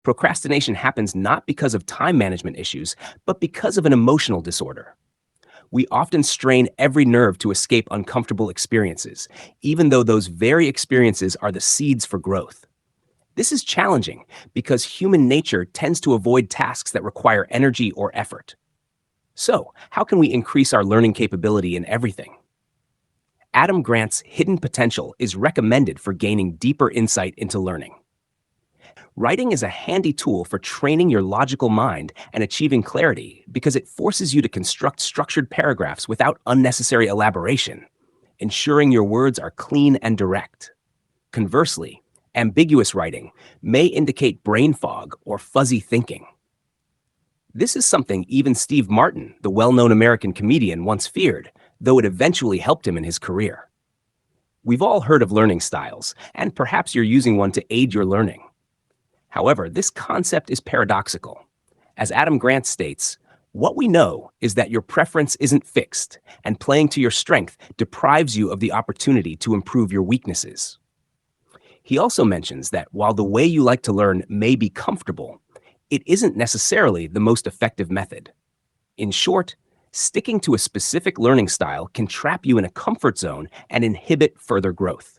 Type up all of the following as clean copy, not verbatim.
Procrastination happens not because of time management issues, but because of an emotional disorder. We often strain every nerve to escape uncomfortable experiences, even though those very experiences are the seeds for growth. This is challenging because human nature tends to avoid tasks that require energy or effort. So, how can we increase our learning capability in everything? Adam Grant's Hidden Potential is recommended for gaining deeper insight into learning. Writing is a handy tool for training your logical mind and achieving clarity because it forces you to construct structured paragraphs without unnecessary elaboration, ensuring your words are clean and direct. Conversely, ambiguous writing may indicate brain fog or fuzzy thinking. This is something even Steve Martin, the well-known American comedian, once feared, though it eventually helped him in his career. We've all heard of learning styles, and perhaps you're using one to aid your learning. However, this concept is paradoxical. As Adam Grant states, what we know is that your preference isn't fixed, and playing to your strength deprives you of the opportunity to improve your weaknesses. He also mentions that while the way you like to learn may be comfortable, it isn't necessarily the most effective method. In short, sticking to a specific learning style can trap you in a comfort zone and inhibit further growth.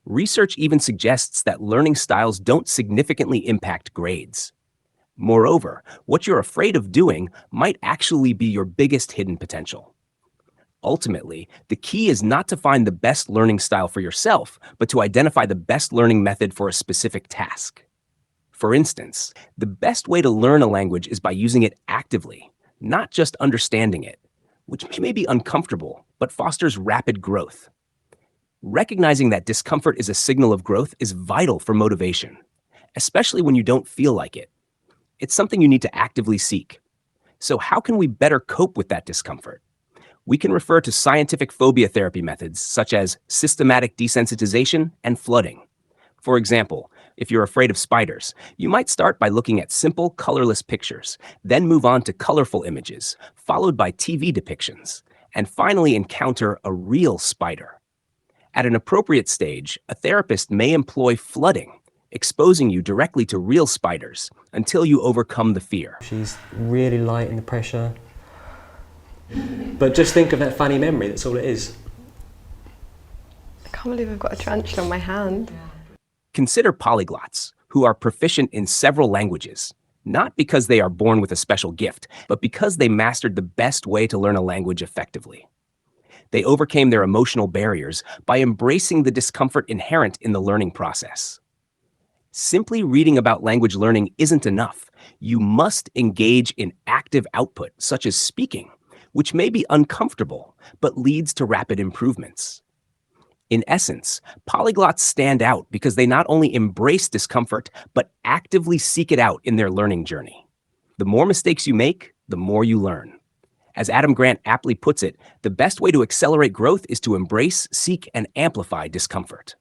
Research even suggests that learning styles don't significantly impact grades. Moreover, what you're afraid of doing might actually be your biggest hidden potential. Ultimately, the key is not to find the best learning style for yourself, but to identify the best learning method for a specific task. For instance, the best way to learn a language is by using it actively, not just understanding it, which may be uncomfortable, but fosters rapid growth. Recognizing that discomfort is a signal of growth is vital for motivation, especially when you don't feel like it. It's something you need to actively seek. So how can we better cope with that discomfort? We can refer to scientific phobia therapy methods such as systematic desensitization and flooding. For example, if you're afraid of spiders, you might start by looking at simple, colorless pictures, then move on to colorful images, followed by TV depictions, and finally encounter a real spider. At an appropriate stage, a therapist may employ flooding, exposing you directly to real spiders until you overcome the fear. She's really light in the pressure. But just think of that funny memory, that's all it is. I can't believe I've got a tarantula on my hand. Consider polyglots, who are proficient in several languages, not because they are born with a special gift, but because they mastered the best way to learn a language effectively. They overcame their emotional barriers by embracing the discomfort inherent in the learning process. Simply reading about language learning isn't enough. You must engage in active output, such as speaking, which may be uncomfortable, but leads to rapid improvements. In essence, polyglots stand out because they not only embrace discomfort, but actively seek it out in their learning journey. The more mistakes you make, the more you learn. As Adam Grant aptly puts it, the best way to accelerate growth is to embrace, seek, and amplify discomfort.